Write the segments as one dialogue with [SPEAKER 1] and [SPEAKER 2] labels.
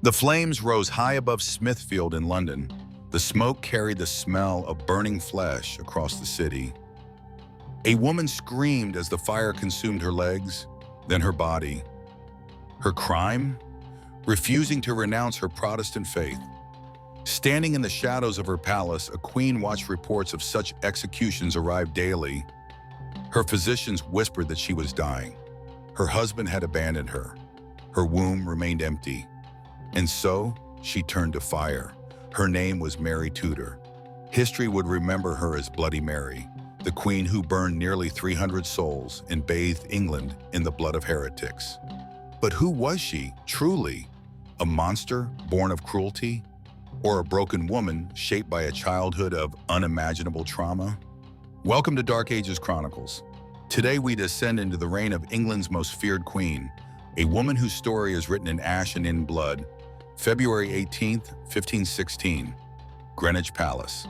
[SPEAKER 1] The flames rose high above Smithfield in London. The smoke carried the smell of burning flesh across the city. A woman screamed as the fire consumed her legs, then her body. Her crime? Refusing to renounce her Protestant faith. Standing in the shadows of her palace, a queen watched reports of such executions arrive daily. Her physicians whispered that she was dying. Her husband had abandoned her. Her womb remained empty. And so, she turned to fire. Her name was Mary Tudor. History would remember her as Bloody Mary, the queen who burned nearly 300 souls and bathed England in the blood of heretics. But who was she, truly? A monster born of cruelty? Or a broken woman shaped by a childhood of unimaginable trauma? Welcome to Dark Ages Chronicles. Today we descend into the reign of England's most feared queen, a woman whose story is written in ash and in blood. February 18th, 1516, Greenwich Palace.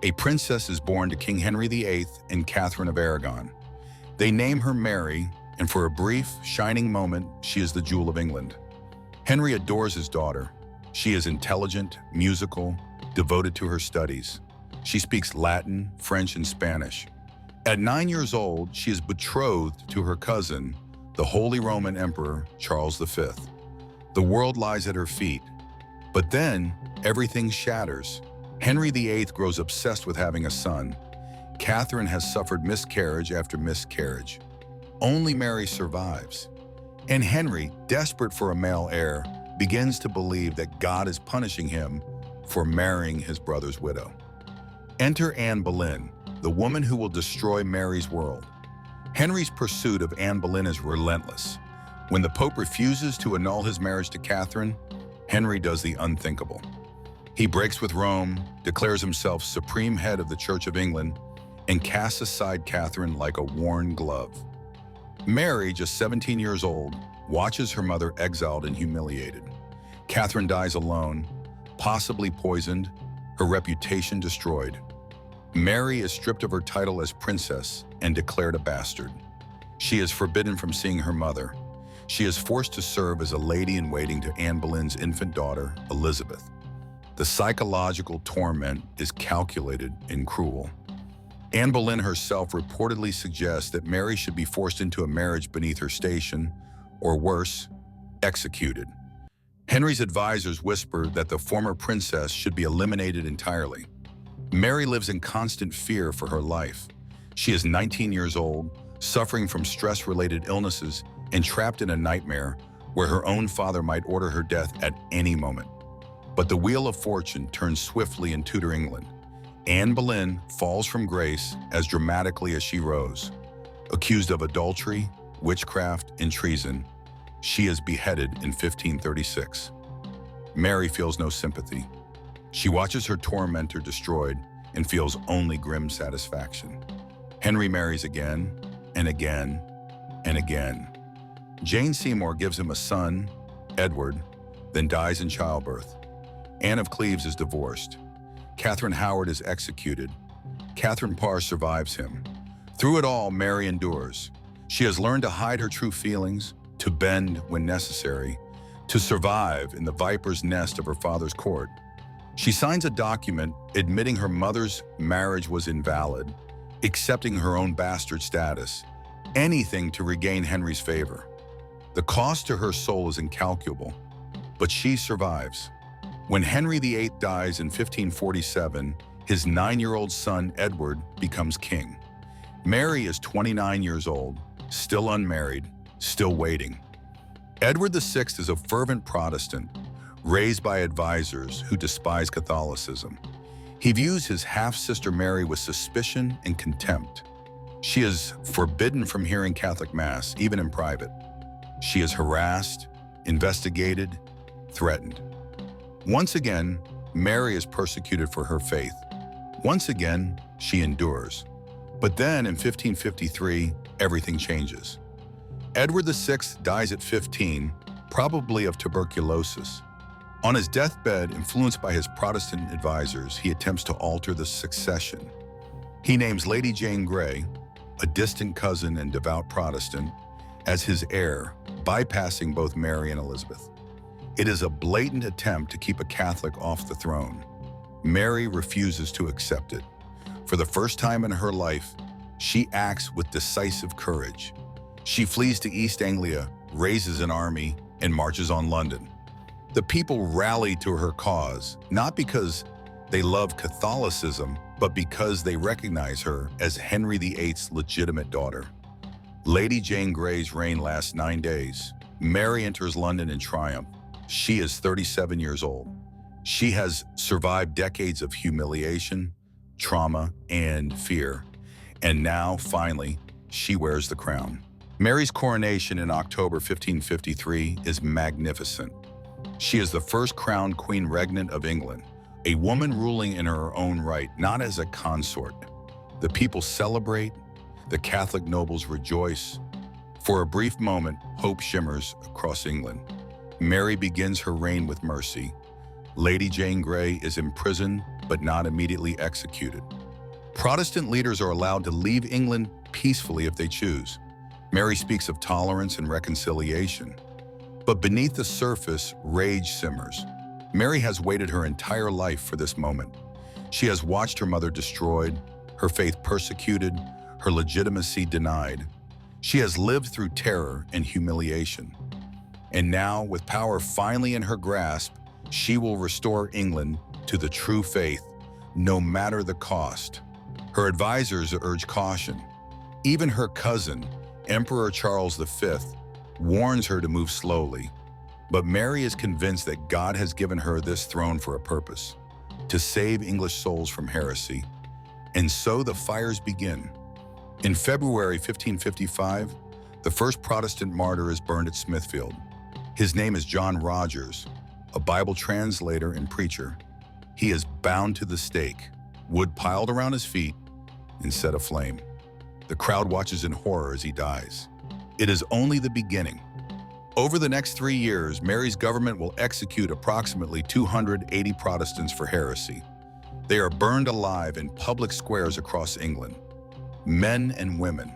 [SPEAKER 1] A princess is born to King Henry VIII and Catherine of Aragon. They name her Mary, and for a brief, shining moment, she is the jewel of England. Henry adores his daughter. She is intelligent, musical, devoted to her studies. She speaks Latin, French, and Spanish. At 9 years old, she is betrothed to her cousin, the Holy Roman Emperor Charles V. The world lies at her feet. But then, everything shatters. Henry VIII grows obsessed with having a son. Catherine has suffered miscarriage after miscarriage. Only Mary survives. And Henry, desperate for a male heir, begins to believe that God is punishing him for marrying his brother's widow. Enter Anne Boleyn, the woman who will destroy Mary's world. Henry's pursuit of Anne Boleyn is relentless. When the Pope refuses to annul his marriage to Catherine, Henry does the unthinkable. He breaks with Rome, declares himself supreme head of the Church of England, and casts aside Catherine like a worn glove. Mary, just 17 years old, watches her mother exiled and humiliated. Catherine dies alone, possibly poisoned, her reputation destroyed. Mary is stripped of her title as princess and declared a bastard. She is forbidden from seeing her mother. She is forced to serve as a lady-in-waiting to Anne Boleyn's infant daughter, Elizabeth. The psychological torment is calculated and cruel. Anne Boleyn herself reportedly suggests that Mary should be forced into a marriage beneath her station, or worse, executed. Henry's advisors whisper that the former princess should be eliminated entirely. Mary lives in constant fear for her life. She is 19 years old, suffering from stress-related illnesses and trapped in a nightmare where her own father might order her death at any moment. But the wheel of fortune turns swiftly in Tudor England. Anne Boleyn falls from grace as dramatically as she rose. Accused of adultery, witchcraft, and treason, she is beheaded in 1536. Mary feels no sympathy. She watches her tormentor destroyed and feels only grim satisfaction. Henry marries again, and again, and again. Jane Seymour gives him a son, Edward, then dies in childbirth. Anne of Cleves is divorced. Catherine Howard is executed. Catherine Parr survives him. Through it all, Mary endures. She has learned to hide her true feelings, to bend when necessary, to survive in the viper's nest of her father's court. She signs a document admitting her mother's marriage was invalid, accepting her own bastard status, anything to regain Henry's favor. The cost to her soul is incalculable, but she survives. When Henry VIII dies in 1547, his 9-year-old son, Edward, becomes king. Mary is 29 years old, still unmarried, still waiting. Edward VI is a fervent Protestant, raised by advisors who despise Catholicism. He views his half-sister Mary with suspicion and contempt. She is forbidden from hearing Catholic Mass, even in private. She is harassed, investigated, threatened. Once again, Mary is persecuted for her faith. Once again, she endures. But then in 1553, everything changes. Edward VI dies at 15, probably of tuberculosis. On his deathbed, influenced by his Protestant advisors, he attempts to alter the succession. He names Lady Jane Grey, a distant cousin and devout Protestant, as his heir, bypassing both Mary and Elizabeth. It is a blatant attempt to keep a Catholic off the throne. Mary refuses to accept it. For the first time in her life, she acts with decisive courage. She flees to East Anglia, raises an army, and marches on London. The people rally to her cause, not because they love Catholicism, but because they recognize her as Henry VIII's legitimate daughter. Lady Jane Grey's reign lasts 9 days. Mary enters London in triumph. She is 37 years old. She has survived decades of humiliation, trauma, and fear. And now, finally, she wears the crown. Mary's coronation in October 1553 is magnificent. She is the first crowned Queen Regnant of England, a woman ruling in her own right, not as a consort. The people celebrate, the Catholic nobles rejoice. For a brief moment, hope shimmers across England. Mary begins her reign with mercy. Lady Jane Grey is imprisoned, but not immediately executed. Protestant leaders are allowed to leave England peacefully if they choose. Mary speaks of tolerance and reconciliation. But beneath the surface, rage simmers. Mary has waited her entire life for this moment. She has watched her mother destroyed, her faith persecuted, her legitimacy denied. She has lived through terror and humiliation. And now, with power finally in her grasp, she will restore England to the true faith, no matter the cost. Her advisors urge caution. Even her cousin, Emperor Charles V, warns her to move slowly. But Mary is convinced that God has given her this throne for a purpose, to save English souls from heresy. And so the fires begin. In February 1555, the first Protestant martyr is burned at Smithfield. His name is John Rogers, a Bible translator and preacher. He is bound to the stake, wood piled around his feet, and set aflame. The crowd watches in horror as he dies. It is only the beginning. Over the next 3 years, Mary's government will execute approximately 280 Protestants for heresy. They are burned alive in public squares across England. Men and women,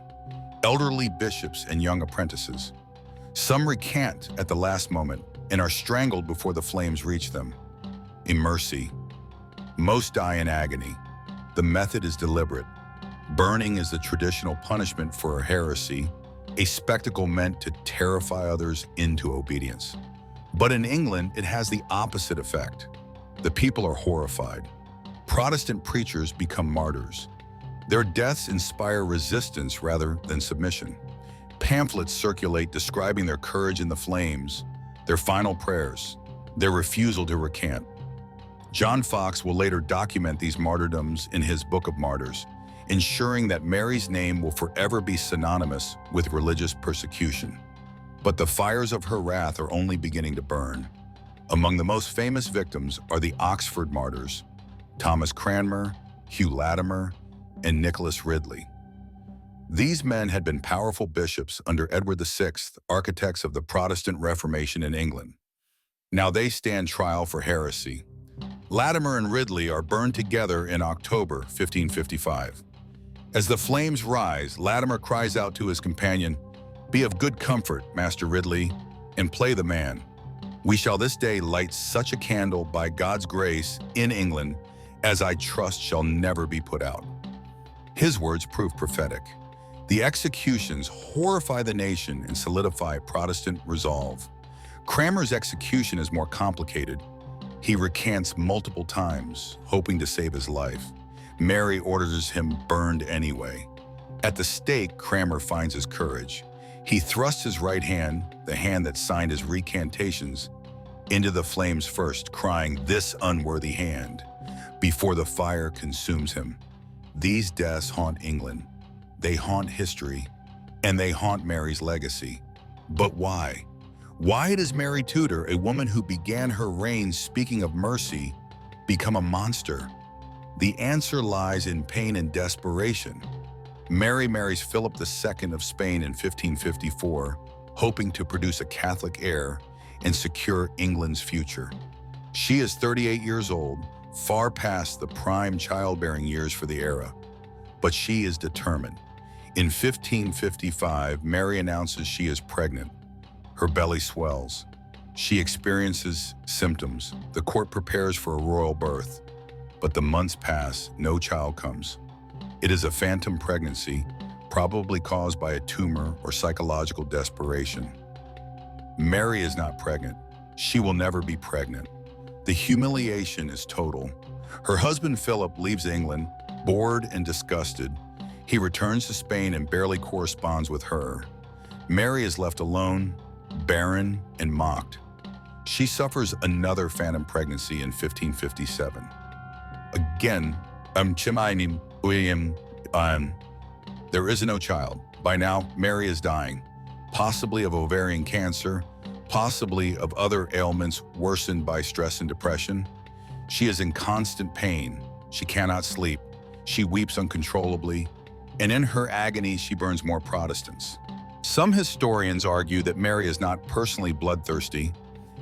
[SPEAKER 1] elderly bishops and young apprentices. Some recant at the last moment and are strangled before the flames reach them. In mercy, most die in agony. The method is deliberate. Burning is the traditional punishment for a heresy, a spectacle meant to terrify others into obedience. But in England, it has the opposite effect. The people are horrified. Protestant preachers become martyrs. Their deaths inspire resistance rather than submission. Pamphlets circulate describing their courage in the flames, their final prayers, their refusal to recant. John Foxe will later document these martyrdoms in his Book of Martyrs, ensuring that Mary's name will forever be synonymous with religious persecution. But the fires of her wrath are only beginning to burn. Among the most famous victims are the Oxford martyrs, Thomas Cranmer, Hugh Latimer, and Nicholas Ridley. These men had been powerful bishops under Edward VI, architects of the Protestant Reformation in England. Now they stand trial for heresy. Latimer and Ridley are burned together in October 1555. As the flames rise, Latimer cries out to his companion, "Be of good comfort, Master Ridley, and play the man. We shall this day light such a candle by God's grace in England as I trust shall never be put out." His words prove prophetic. The executions horrify the nation and solidify Protestant resolve. Cranmer's execution is more complicated. He recants multiple times, hoping to save his life. Mary orders him burned anyway. At the stake, Cranmer finds his courage. He thrusts his right hand, the hand that signed his recantations, into the flames first, crying, "This unworthy hand," before the fire consumes him. These deaths haunt England. They haunt history, and they haunt Mary's legacy. But why? Why does Mary Tudor, a woman who began her reign speaking of mercy, become a monster? The answer lies in pain and desperation. Mary marries Philip II of Spain in 1554, hoping to produce a Catholic heir and secure England's future. She is 38 years old, far past the prime childbearing years for the era. But she is determined. In 1555, Mary announces she is pregnant. Her belly swells. She experiences symptoms. The court prepares for a royal birth, but the months pass, no child comes. It is a phantom pregnancy, probably caused by a tumor or psychological desperation. Mary is not pregnant. She will never be pregnant. The humiliation is total. Her husband Philip leaves England, bored and disgusted. He returns to Spain and barely corresponds with her. Mary is left alone, barren, and mocked. She suffers another phantom pregnancy in 1557. Again, there is no child. By now, Mary is dying, possibly of ovarian cancer, possibly of other ailments worsened by stress and depression. She is in constant pain. She cannot sleep. She weeps uncontrollably, and in her agony, she burns more Protestants. Some historians argue that Mary is not personally bloodthirsty,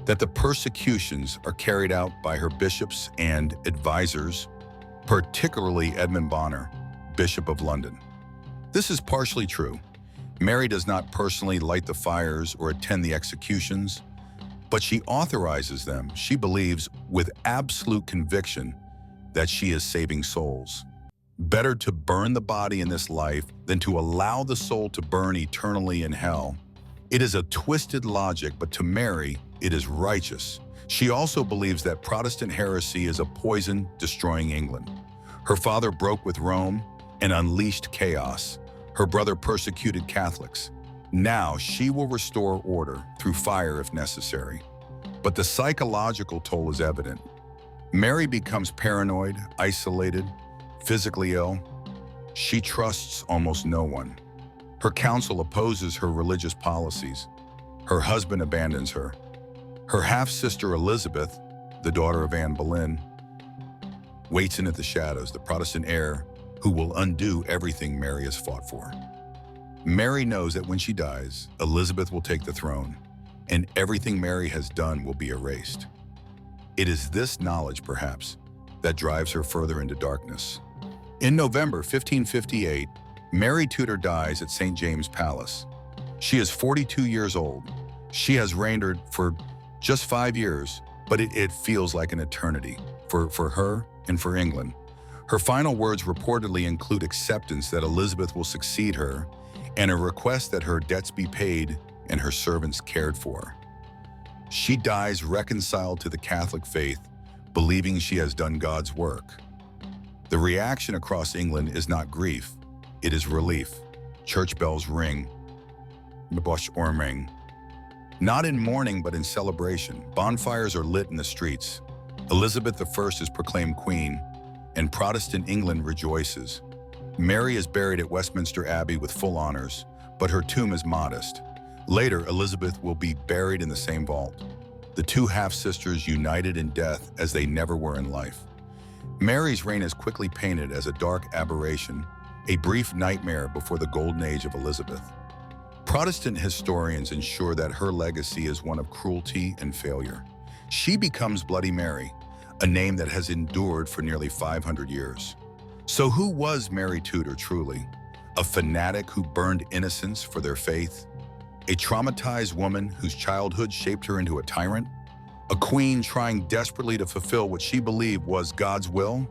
[SPEAKER 1] that the persecutions are carried out by her bishops and advisors, particularly Edmund Bonner, Bishop of London. This is partially true. Mary does not personally light the fires or attend the executions, but she authorizes them. She believes with absolute conviction that she is saving souls. Better to burn the body in this life than to allow the soul to burn eternally in hell. It is a twisted logic, but to Mary, it is righteous. She also believes that Protestant heresy is a poison destroying England. Her father broke with Rome and unleashed chaos. Her brother persecuted Catholics. Now she will restore order through fire if necessary. But the psychological toll is evident. Mary becomes paranoid, isolated, physically ill. She trusts almost no one. Her council opposes her religious policies. Her husband abandons her. Her half-sister Elizabeth, the daughter of Anne Boleyn, waits in at the shadows, the Protestant heir who will undo everything Mary has fought for. Mary knows that when she dies, Elizabeth will take the throne, and everything Mary has done will be erased. It is this knowledge, perhaps, that drives her further into darkness. In November 1558, Mary Tudor dies at St. James's Palace. She is 42 years old. She has reigned for just 5 years, but it feels like an eternity for her and for England. Her final words reportedly include acceptance that Elizabeth will succeed her and a request that her debts be paid and her servants cared for. She dies reconciled to the Catholic faith, believing she has done God's work. The reaction across England is not grief, it is relief. Church bells ring. Not in mourning, but in celebration. Bonfires are lit in the streets. Elizabeth I is proclaimed queen, and Protestant England rejoices. Mary is buried at Westminster Abbey with full honors, but her tomb is modest. Later, Elizabeth will be buried in the same vault. The two half-sisters united in death as they never were in life. Mary's reign is quickly painted as a dark aberration, a brief nightmare before the golden age of Elizabeth. Protestant historians ensure that her legacy is one of cruelty and failure. She becomes Bloody Mary, a name that has endured for nearly 500 years. So who was Mary Tudor truly? A fanatic who burned innocents for their faith? A traumatized woman whose childhood shaped her into a tyrant? A queen trying desperately to fulfill what she believed was God's will?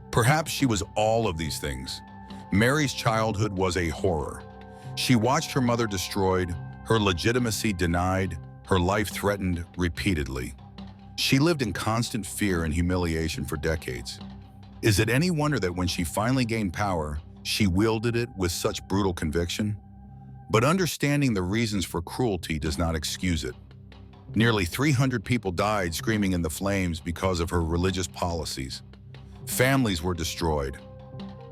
[SPEAKER 1] Perhaps she was all of these things. Mary's childhood was a horror. She watched her mother destroyed, her legitimacy denied, her life threatened repeatedly. She lived in constant fear and humiliation for decades. Is it any wonder that when she finally gained power, she wielded it with such brutal conviction? But understanding the reasons for cruelty does not excuse it. Nearly 300 people died screaming in the flames because of her religious policies. Families were destroyed.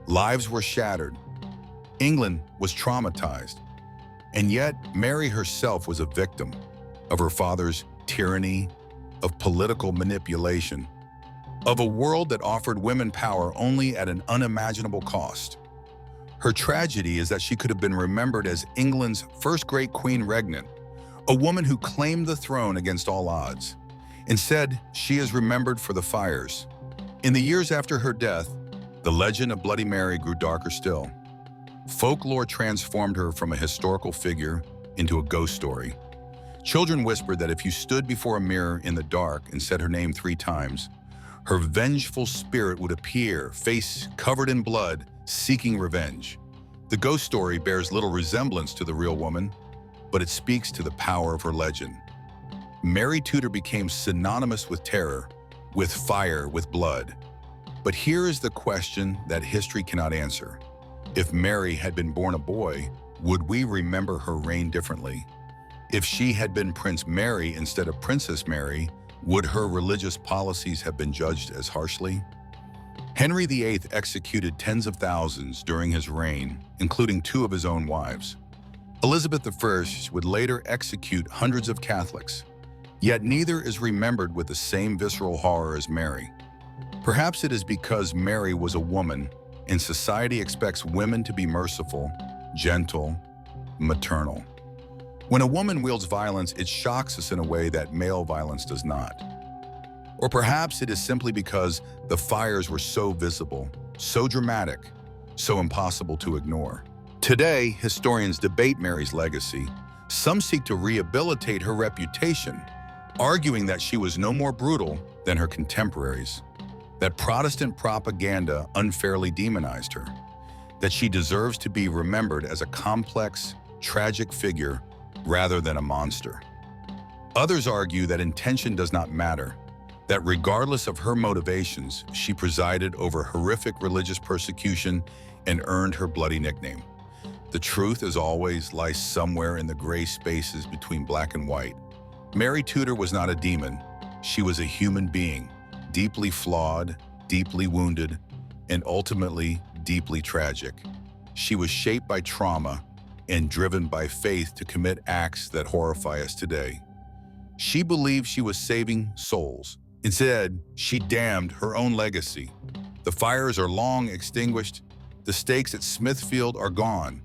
[SPEAKER 1] Lives were shattered. England was traumatized. And yet, Mary herself was a victim of her father's tyranny, of political manipulation, of a world that offered women power only at an unimaginable cost. Her tragedy is that she could have been remembered as England's first great queen regnant, a woman who claimed the throne against all odds. Instead, she is remembered for the fires. In the years after her death, the legend of Bloody Mary grew darker still. Folklore transformed her from a historical figure into a ghost story. Children whispered that if you stood before a mirror in the dark and said her name 3 times, her vengeful spirit would appear, face covered in blood, seeking revenge. The ghost story bears little resemblance to the real woman, but it speaks to the power of her legend. Mary Tudor became synonymous with terror, with fire, with blood. But here is the question that history cannot answer. If Mary had been born a boy, would we remember her reign differently? If she had been Prince Mary instead of Princess Mary, would her religious policies have been judged as harshly? Henry VIII executed tens of thousands during his reign, including 2 of his own wives. Elizabeth I would later execute hundreds of Catholics, yet neither is remembered with the same visceral horror as Mary. Perhaps it is because Mary was a woman, and society expects women to be merciful, gentle, maternal. When a woman wields violence, it shocks us in a way that male violence does not. Or perhaps it is simply because the fires were so visible, so dramatic, so impossible to ignore. Today, historians debate Mary's legacy. Some seek to rehabilitate her reputation, arguing that she was no more brutal than her contemporaries, that Protestant propaganda unfairly demonized her, that she deserves to be remembered as a complex, tragic figure rather than a monster. Others argue that intention does not matter, that regardless of her motivations, she presided over horrific religious persecution and earned her bloody nickname. The truth, as always, lies somewhere in the gray spaces between black and white. Mary Tudor was not a demon. She was a human being, deeply flawed, deeply wounded, and ultimately deeply tragic. She was shaped by trauma and driven by faith to commit acts that horrify us today. She believed she was saving souls. Instead, she damned her own legacy. The fires are long extinguished. The stakes at Smithfield are gone.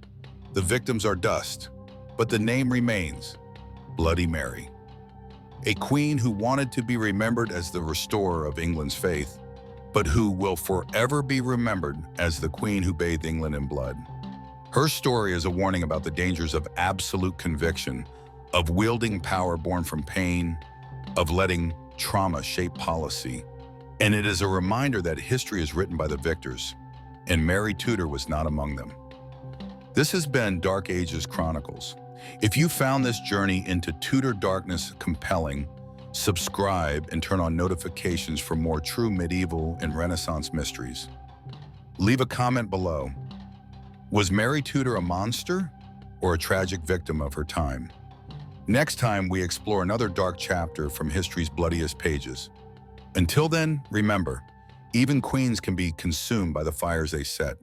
[SPEAKER 1] The victims are dust. But the name remains: Bloody Mary. A queen who wanted to be remembered as the restorer of England's faith, but who will forever be remembered as the queen who bathed England in blood. Her story is a warning about the dangers of absolute conviction, of wielding power born from pain, of letting trauma shape policy. And it is a reminder that history is written by the victors, and Mary Tudor was not among them. This has been Dark Ages Chronicles. If you found this journey into Tudor darkness compelling, subscribe and turn on notifications for more true medieval and Renaissance mysteries. Leave a comment below. Was Mary Tudor a monster or a tragic victim of her time? Next time, we explore another dark chapter from history's bloodiest pages. Until then, remember, even queens can be consumed by the fires they set.